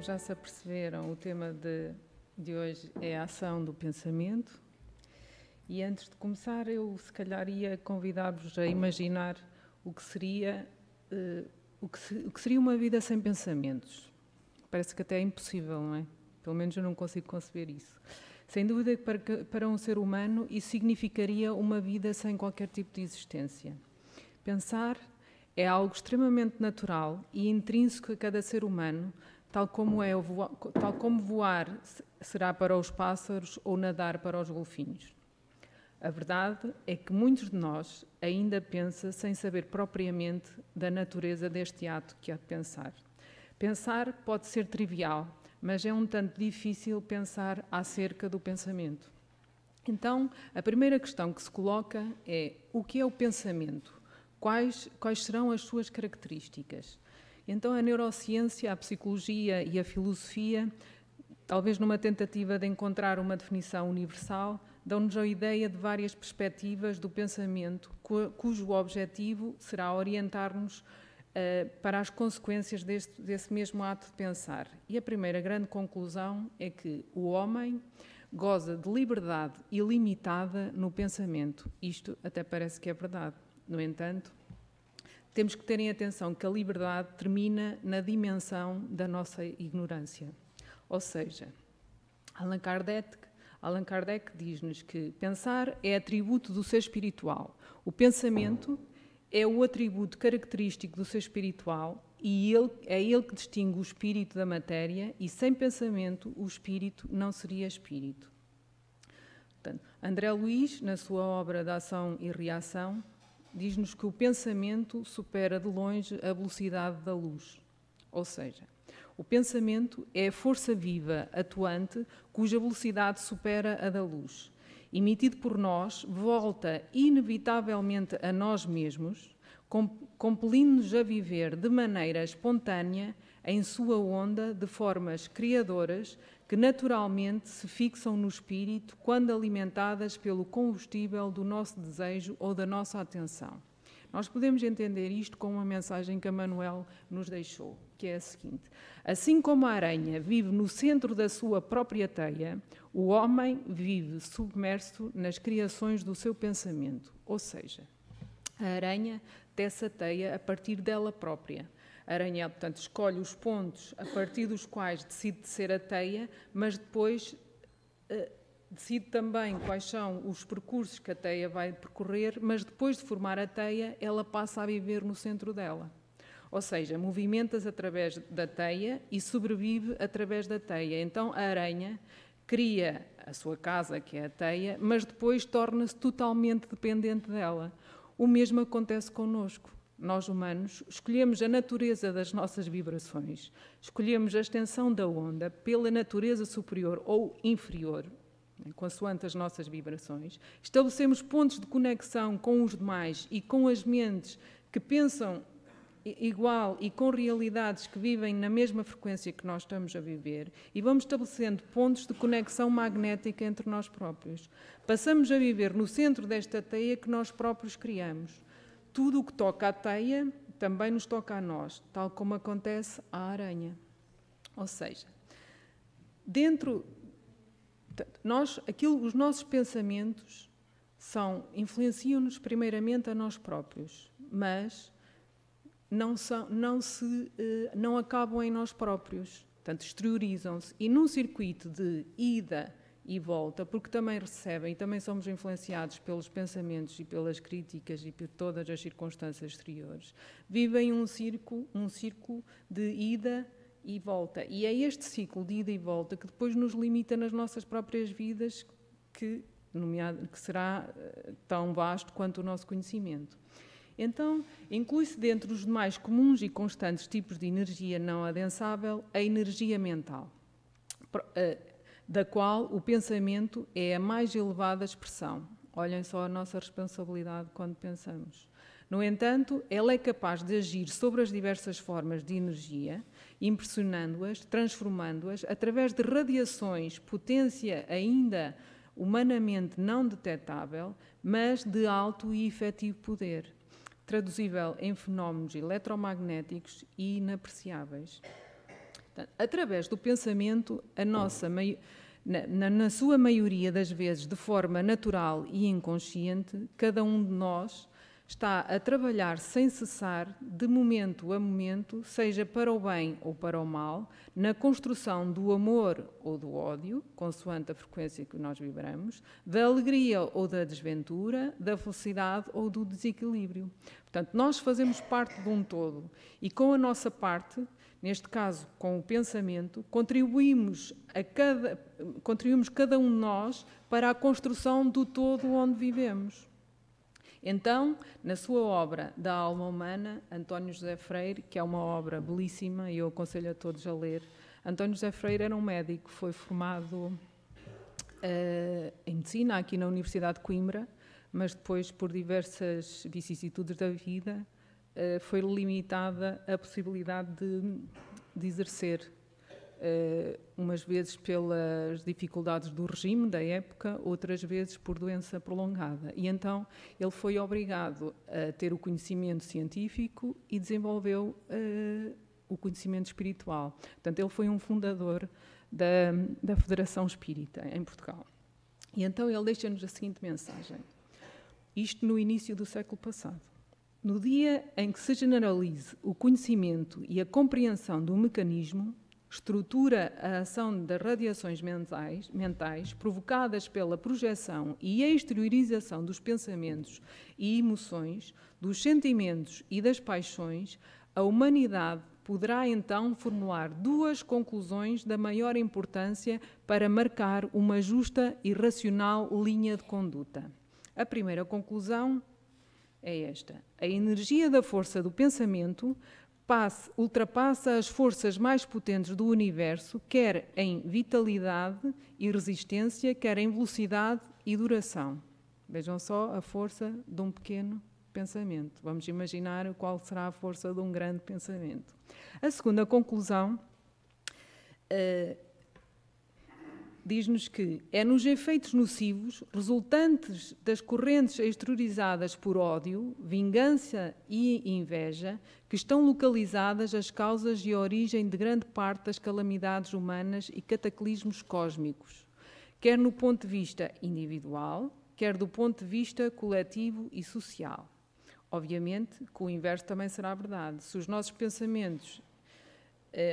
como já se aperceberam, o tema de hoje é a ação do pensamento. E antes de começar, eu se calhar ia convidar-vos a imaginar o que seria uma vida sem pensamentos. Parece que até é impossível, não é? Pelo menos eu não consigo conceber isso. Sem dúvida que para um ser humano isso significaria uma vida sem qualquer tipo de existência. Pensar é algo extremamente natural e intrínseco a cada ser humano, tal como voar será para os pássaros ou nadar para os golfinhos. A verdade é que muitos de nós ainda pensam sem saber propriamente da natureza deste ato que é de pensar. Pensar pode ser trivial, mas é um tanto difícil pensar acerca do pensamento. Então, a primeira questão que se coloca é: o que é o pensamento? Quais serão as suas características? Então, a neurociência, a psicologia e a filosofia, talvez numa tentativa de encontrar uma definição universal, dão-nos a ideia de várias perspectivas do pensamento, cujo objetivo será orientar-nos para as consequências desse mesmo ato de pensar. E a primeira grande conclusão é que o homem goza de liberdade ilimitada no pensamento. Isto até parece que é verdade. No entanto, temos que ter em atenção que a liberdade termina na dimensão da nossa ignorância. Ou seja, Allan Kardec diz-nos que pensar é atributo do ser espiritual. O pensamento é o atributo característico do ser espiritual e é ele que distingue o espírito da matéria, e sem pensamento o espírito não seria espírito. Portanto, André Luiz, na sua obra de Ação e Reação, diz-nos que o pensamento supera de longe a velocidade da luz. Ou seja, o pensamento é a força viva, atuante, cuja velocidade supera a da luz. Emitido por nós, volta inevitavelmente a nós mesmos, compelindo-nos a viver de maneira espontânea em sua onda de formas criadoras que naturalmente se fixam no espírito quando alimentadas pelo combustível do nosso desejo ou da nossa atenção. Nós podemos entender isto com uma mensagem que Emmanuel nos deixou, que é a seguinte: assim como a aranha vive no centro da sua própria teia, o homem vive submerso nas criações do seu pensamento. Ou seja, a aranha tece a teia a partir dela própria. A aranha, portanto, escolhe os pontos a partir dos quais decide tecer a teia, mas depois decide também quais são os percursos que a teia vai percorrer, mas depois de formar a teia, ela passa a viver no centro dela. Ou seja, movimenta-se através da teia e sobrevive através da teia. Então, a aranha cria a sua casa, que é a teia, mas depois torna-se totalmente dependente dela. O mesmo acontece connosco. Nós, humanos, escolhemos a natureza das nossas vibrações, escolhemos a extensão da onda pela natureza superior ou inferior, consoante as nossas vibrações, estabelecemos pontos de conexão com os demais e com as mentes que pensam igual e com realidades que vivem na mesma frequência que nós estamos a viver, e vamos estabelecendo pontos de conexão magnética entre nós próprios. Passamos a viver no centro desta teia que nós próprios criamos. Tudo o que toca à teia também nos toca a nós, tal como acontece à aranha. Ou seja, os nossos pensamentos influenciam-nos primeiramente a nós próprios, mas não acabam em nós próprios. Portanto, exteriorizam-se. E num circuito de ida e volta, porque também recebem e também somos influenciados pelos pensamentos e pelas críticas e por todas as circunstâncias exteriores, vivem um círculo de ida e volta. E é este ciclo de ida e volta que depois nos limita nas nossas próprias vidas, que será tão vasto quanto o nosso conhecimento. Então, inclui-se dentre os demais comuns e constantes tipos de energia não adensável a energia mental, da qual o pensamento é a mais elevada expressão. Olhem só a nossa responsabilidade quando pensamos. No entanto, ela é capaz de agir sobre as diversas formas de energia, impressionando-as, transformando-as, através de radiações, potência ainda humanamente não detectável, mas de alto e efetivo poder, traduzível em fenómenos eletromagnéticos e inapreciáveis. Portanto, através do pensamento, na sua maioria das vezes de forma natural e inconsciente, cada um de nós está a trabalhar sem cessar, de momento a momento, seja para o bem ou para o mal, na construção do amor ou do ódio, consoante a frequência que nós vibramos, da alegria ou da desventura, da felicidade ou do desequilíbrio. Portanto, nós fazemos parte de um todo e com a nossa parte, neste caso com o pensamento, contribuímos cada um de nós para a construção do todo onde vivemos. Então, na sua obra da alma humana, António José Freire, que é uma obra belíssima e eu aconselho a todos a ler, António José Freire era um médico, foi formado em medicina aqui na Universidade de Coimbra, mas depois, por diversas vicissitudes da vida, foi limitada a possibilidade de exercer, umas vezes pelas dificuldades do regime da época, outras vezes por doença prolongada. E então ele foi obrigado a ter o conhecimento científico e desenvolveu o conhecimento espiritual. Portanto, ele foi um fundador da Federação Espírita em Portugal. E então ele deixa-nos a seguinte mensagem. Isto no início do século passado. No dia em que se generalize o conhecimento e a compreensão do mecanismo, estrutura a ação das radiações mentais provocadas pela projeção e exteriorização dos pensamentos e emoções, dos sentimentos e das paixões, a humanidade poderá então formular duas conclusões da maior importância para marcar uma justa e racional linha de conduta. A primeira conclusão é esta: a energia da força do pensamento ultrapassa as forças mais potentes do universo, quer em vitalidade e resistência, quer em velocidade e duração. Vejam só a força de um pequeno pensamento. Vamos imaginar qual será a força de um grande pensamento. A segunda conclusão diz-nos que é nos efeitos nocivos resultantes das correntes exteriorizadas por ódio, vingança e inveja que estão localizadas as causas e a origem de grande parte das calamidades humanas e cataclismos cósmicos, quer no ponto de vista individual, quer do ponto de vista coletivo e social. Obviamente que o inverso também será verdade. Se os nossos pensamentos,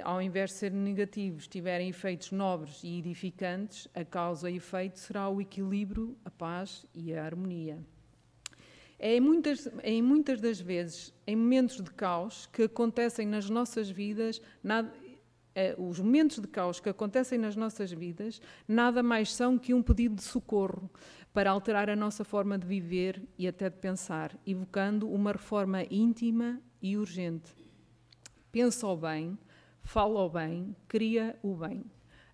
ao invés de serem negativos, tiverem efeitos nobres e edificantes, a causa e efeito será o equilíbrio, a paz e a harmonia. Em muitas das vezes, em momentos de caos que acontecem nas nossas vidas, os momentos de caos que acontecem nas nossas vidas nada mais são que um pedido de socorro para alterar a nossa forma de viver e até de pensar, evocando uma reforma íntima e urgente. Pensa o bem, fala o bem, cria o bem.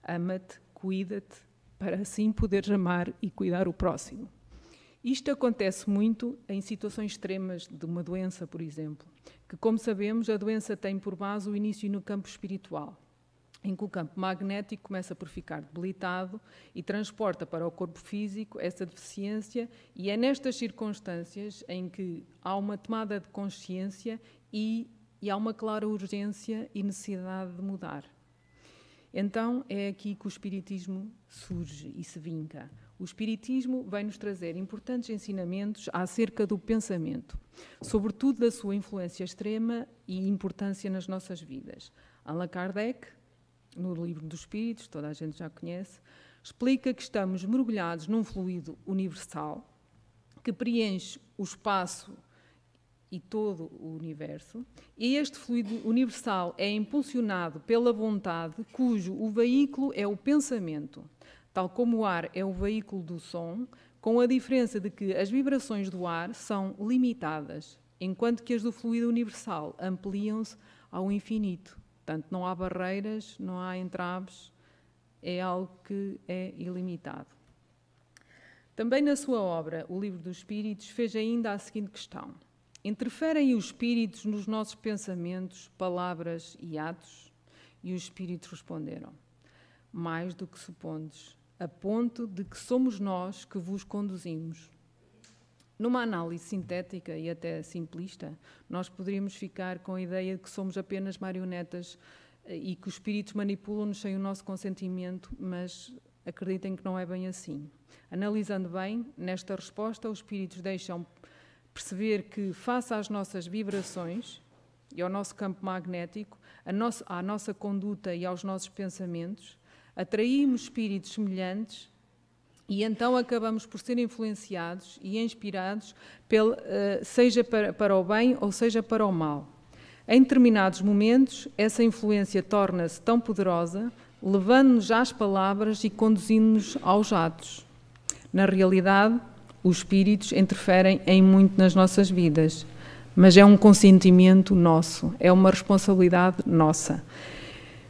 Ama-te, cuida-te, para assim poderes amar e cuidar o próximo. Isto acontece muito em situações extremas de uma doença, por exemplo, que, como sabemos, a doença tem por base o início no campo espiritual, em que o campo magnético começa por ficar debilitado e transporta para o corpo físico essa deficiência, e é nestas circunstâncias em que há uma tomada de consciência e há uma clara urgência e necessidade de mudar. Então é aqui que o Espiritismo surge e se vinca. O Espiritismo vem-nos trazer importantes ensinamentos acerca do pensamento, sobretudo da sua influência extrema e importância nas nossas vidas. Allan Kardec, no Livro dos Espíritos, toda a gente já conhece, explica que estamos mergulhados num fluido universal que preenche o espaço e todo o universo, e este fluido universal é impulsionado pela vontade, cujo o veículo é o pensamento, tal como o ar é o veículo do som, com a diferença de que as vibrações do ar são limitadas, enquanto que as do fluido universal ampliam-se ao infinito. Portanto, não há barreiras, não há entraves, é algo que é ilimitado. Também na sua obra, O Livro dos Espíritos, fez ainda a seguinte questão: interferem os espíritos nos nossos pensamentos, palavras e atos? E os espíritos responderam: mais do que supondes, a ponto de que somos nós que vos conduzimos. Numa análise sintética e até simplista, nós poderíamos ficar com a ideia de que somos apenas marionetas e que os espíritos manipulam-nos sem o nosso consentimento, mas acreditem que não é bem assim. Analisando bem, nesta resposta, os espíritos deixam perceber que, face às nossas vibrações e ao nosso campo magnético, à nossa conduta e aos nossos pensamentos, atraímos espíritos semelhantes e então acabamos por ser influenciados e inspirados, seja para o bem ou seja para o mal. Em determinados momentos, essa influência torna-se tão poderosa, levando-nos às palavras e conduzindo-nos aos atos. Na realidade, os espíritos interferem em muito nas nossas vidas, mas é um consentimento nosso, é uma responsabilidade nossa.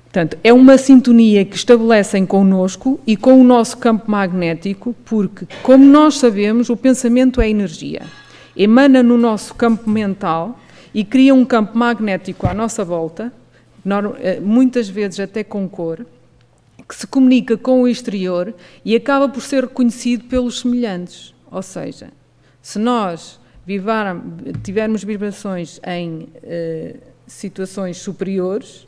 Portanto, é uma sintonia que estabelecem connosco e com o nosso campo magnético, porque, como nós sabemos, o pensamento é energia. Emana no nosso campo mental e cria um campo magnético à nossa volta, muitas vezes até com cor, que se comunica com o exterior e acaba por ser reconhecido pelos semelhantes. Ou seja, se nós tivermos vibrações em situações superiores,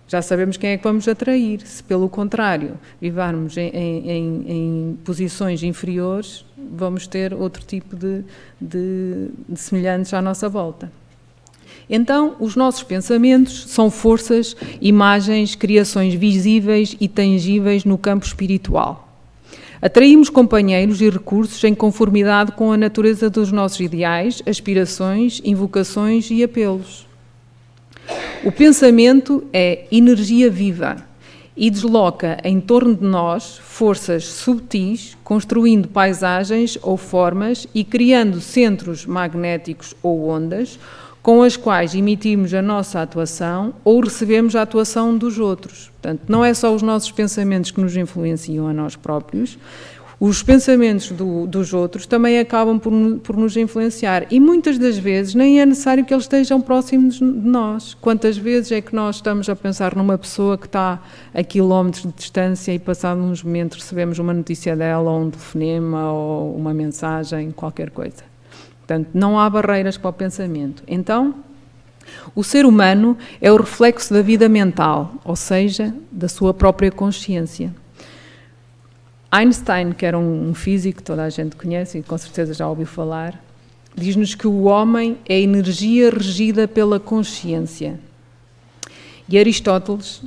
já sabemos quem é que vamos atrair. Se, pelo contrário, vivermos em posições inferiores, vamos ter outro tipo de semelhantes à nossa volta. Então, os nossos pensamentos são forças, imagens, criações visíveis e tangíveis no campo espiritual. Atraímos companheiros e recursos em conformidade com a natureza dos nossos ideais, aspirações, invocações e apelos. O pensamento é energia viva e desloca em torno de nós forças subtis, construindo paisagens ou formas e criando centros magnéticos ou ondas, com as quais emitimos a nossa atuação ou recebemos a atuação dos outros. Portanto, não é só os nossos pensamentos que nos influenciam a nós próprios, os pensamentos dos outros também acabam por nos influenciar. E muitas das vezes nem é necessário que eles estejam próximos de nós. Quantas vezes é que nós estamos a pensar numa pessoa que está a quilómetros de distância e, passado uns momentos, recebemos uma notícia dela, ou um telefonema, ou uma mensagem, qualquer coisa. Portanto, não há barreiras para o pensamento. Então, o ser humano é o reflexo da vida mental, ou seja, da sua própria consciência. Einstein, que era um físico que toda a gente conhece e com certeza já ouviu falar, diz-nos que o homem é energia regida pela consciência. E Aristóteles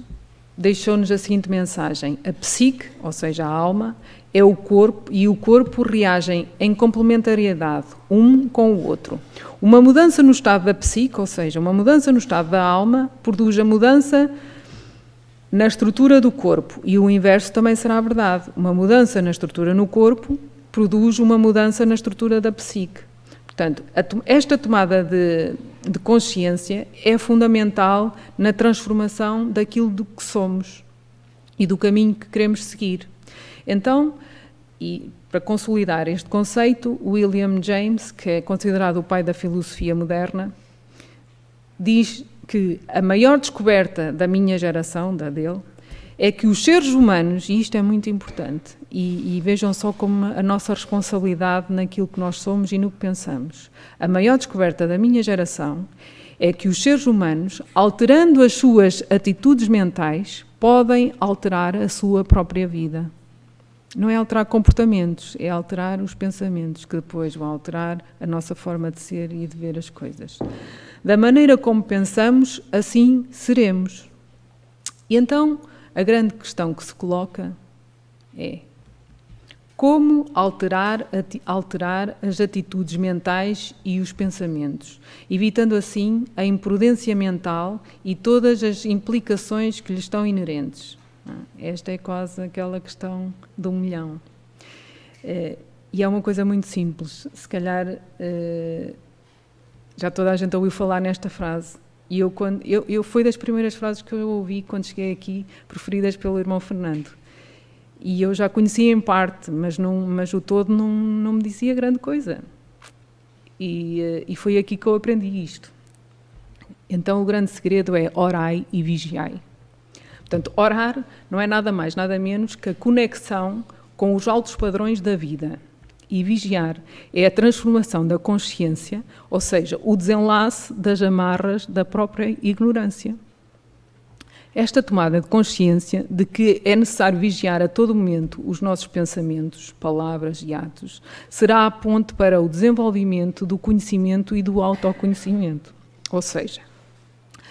deixou-nos a seguinte mensagem: a psique, ou seja, a alma, é o corpo e o corpo reagem em complementariedade um com o outro. Uma mudança no estado da psique, ou seja, uma mudança no estado da alma, produz a mudança na estrutura do corpo, e o inverso também será verdade. Uma mudança na estrutura no corpo produz uma mudança na estrutura da psique. Portanto, esta tomada de consciência é fundamental na transformação daquilo do que somos e do caminho que queremos seguir. Então, e para consolidar este conceito, William James, que é considerado o pai da filosofia moderna, diz que a maior descoberta da minha geração, da dele, é que os seres humanos, e isto é muito importante, e vejam só como a nossa responsabilidade naquilo que nós somos e no que pensamos, a maior descoberta da minha geração é que os seres humanos, alterando as suas atitudes mentais, podem alterar a sua própria vida. Não é alterar comportamentos, é alterar os pensamentos, que depois vão alterar a nossa forma de ser e de ver as coisas. Da maneira como pensamos, assim seremos. E então, a grande questão que se coloca é: como alterar as atitudes mentais e os pensamentos, evitando assim a imprudência mental e todas as implicações que lhe estão inerentes? Esta é quase aquela questão do 1 milhão. E é uma coisa muito simples. Se calhar já toda a gente ouviu falar nesta frase. E foi das primeiras frases que eu ouvi quando cheguei aqui, preferidas pelo irmão Fernando. E eu já conhecia em parte, mas o todo não me dizia grande coisa. E foi aqui que eu aprendi isto. Então o grande segredo é orai e vigiai. Portanto, orar não é nada mais, nada menos que a conexão com os altos padrões da vida. E vigiar é a transformação da consciência, ou seja, o desenlace das amarras da própria ignorância. Esta tomada de consciência de que é necessário vigiar a todo momento os nossos pensamentos, palavras e atos, será a ponte para o desenvolvimento do conhecimento e do autoconhecimento. Ou seja,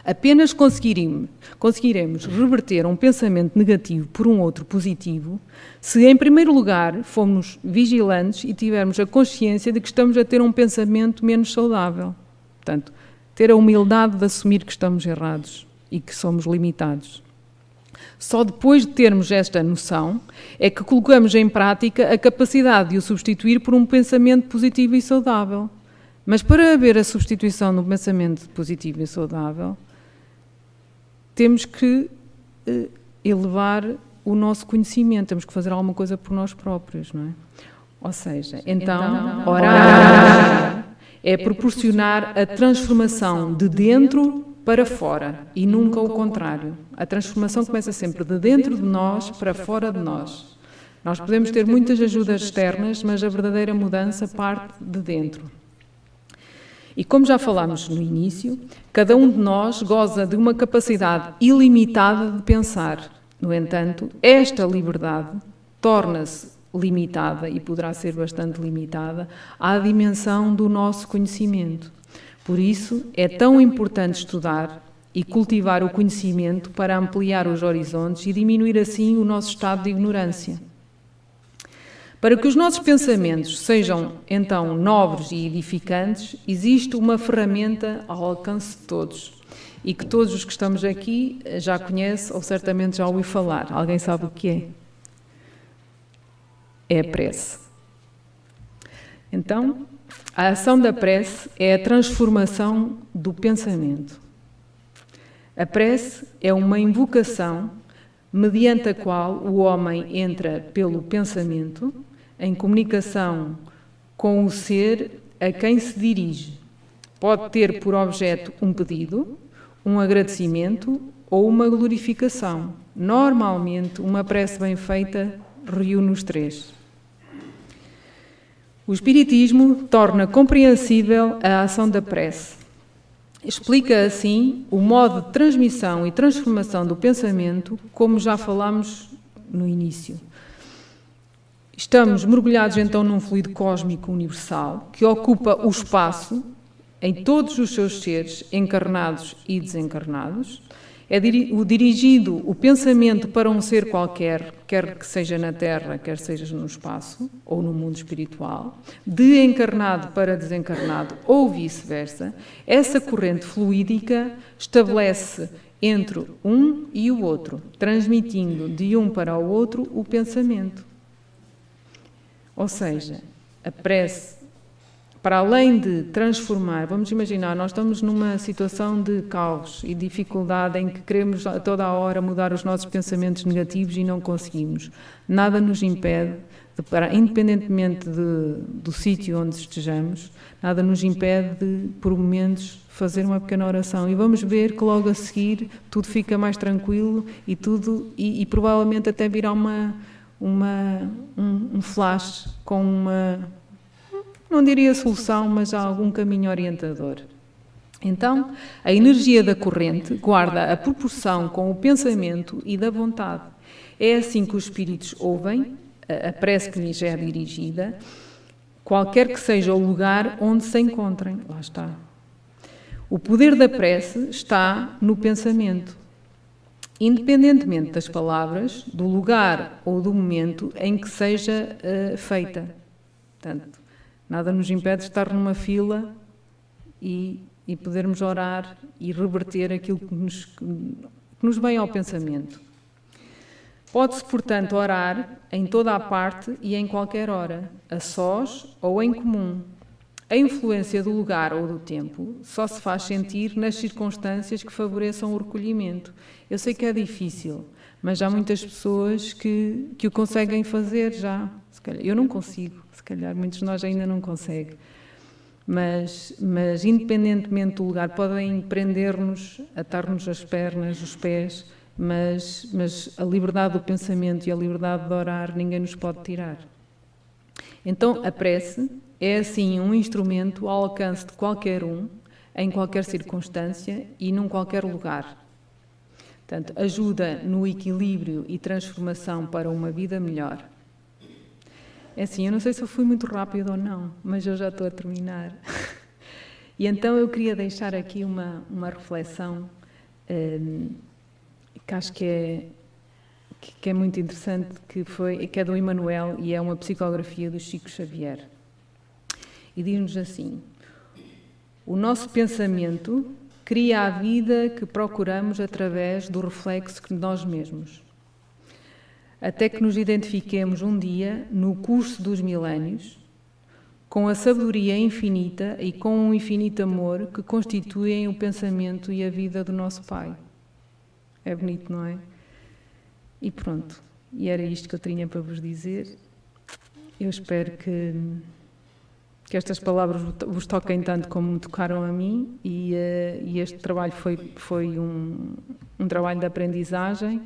apenas conseguiremos reverter um pensamento negativo por um outro positivo se, em primeiro lugar, formos vigilantes e tivermos a consciência de que estamos a ter um pensamento menos saudável. Portanto, ter a humildade de assumir que estamos errados e que somos limitados. Só depois de termos esta noção é que colocamos em prática a capacidade de o substituir por um pensamento positivo e saudável. Mas para haver a substituição de um pensamento positivo e saudável, temos que elevar o nosso conhecimento, temos que fazer alguma coisa por nós próprios, não é? Ou seja, então orar é proporcionar a transformação de dentro para fora e nunca o contrário. A transformação começa sempre de dentro de nós para fora de nós. Nós podemos ter muitas ajudas externas, mas a verdadeira mudança parte de dentro. E como já falámos no início, cada um de nós goza de uma capacidade ilimitada de pensar. No entanto, esta liberdade torna-se limitada, e poderá ser bastante limitada, à dimensão do nosso conhecimento. Por isso, é tão importante estudar e cultivar o conhecimento para ampliar os horizontes e diminuir assim o nosso estado de ignorância. Para que os nossos pensamentos sejam, então, nobres e edificantes, existe uma ferramenta ao alcance de todos e que todos os que estamos aqui já conhecem ou certamente já ouviram falar. Alguém sabe o que é? É a prece. Então, a ação da prece é a transformação do pensamento. A prece é uma invocação mediante a qual o homem entra pelo pensamento em comunicação com o ser a quem se dirige. Pode ter por objeto um pedido, um agradecimento ou uma glorificação. Normalmente, uma prece bem feita reúne os três. O Espiritismo torna compreensível a ação da prece. Explica, assim, o modo de transmissão e transformação do pensamento, como já falámos no início. Estamos mergulhados, então, num fluido cósmico universal que ocupa o espaço em todos os seus seres, encarnados e desencarnados. É dirigido o pensamento para um ser qualquer, quer que seja na Terra, quer seja no espaço ou no mundo espiritual, de encarnado para desencarnado ou vice-versa. Essa corrente fluídica estabelece entre um e o outro, transmitindo de um para o outro o pensamento. Ou seja, a prece, para além de transformar, vamos imaginar, nós estamos numa situação de caos e dificuldade em que queremos a toda a hora mudar os nossos pensamentos negativos e não conseguimos. Nada nos impede, independentemente do sítio onde estejamos, nada nos impede de, por momentos, fazer uma pequena oração. E vamos ver que logo a seguir tudo fica mais tranquilo e provavelmente até virá um flash com uma... não diria solução, mas algum caminho orientador. Então, a energia da corrente guarda a proporção com o pensamento e da vontade. É assim que os espíritos ouvem a prece que lhes é dirigida, qualquer que seja o lugar onde se encontrem. Lá está. O poder da prece está no pensamento. Independentemente das palavras, do lugar ou do momento em que seja feita. Portanto, nada nos impede de estar numa fila e podermos orar e reverter aquilo que nos vem ao pensamento. Pode-se, portanto, orar em toda a parte e em qualquer hora, a sós ou em comum. A influência do lugar ou do tempo só se faz sentir nas circunstâncias que favoreçam o recolhimento. Eu sei que é difícil, mas há muitas pessoas que o conseguem fazer já. Se calhar, eu não consigo, se calhar muitos de nós ainda não conseguem. Mas independentemente do lugar, podem prender-nos, atar-nos as pernas, os pés, mas a liberdade do pensamento e a liberdade de orar ninguém nos pode tirar. Então, a prece é, assim, um instrumento ao alcance de qualquer um, em qualquer circunstância e num qualquer lugar. Portanto, ajuda no equilíbrio e transformação para uma vida melhor. É assim, eu não sei se eu fui muito rápido ou não, mas eu já estou a terminar. E então eu queria deixar aqui uma reflexão que acho que é muito interessante, que é do Emmanuel e é uma psicografia do Chico Xavier. E diz-nos assim: o nosso pensamento cria a vida que procuramos através do reflexo de nós mesmos. Até que nos identifiquemos um dia, no curso dos milénios, com a sabedoria infinita e com um infinito amor que constituem o pensamento e a vida do nosso Pai. É bonito, não é? E pronto, e era isto que eu tinha para vos dizer. Eu espero que estas palavras vos toquem tanto como me tocaram a mim, e este trabalho foi um trabalho de aprendizagem,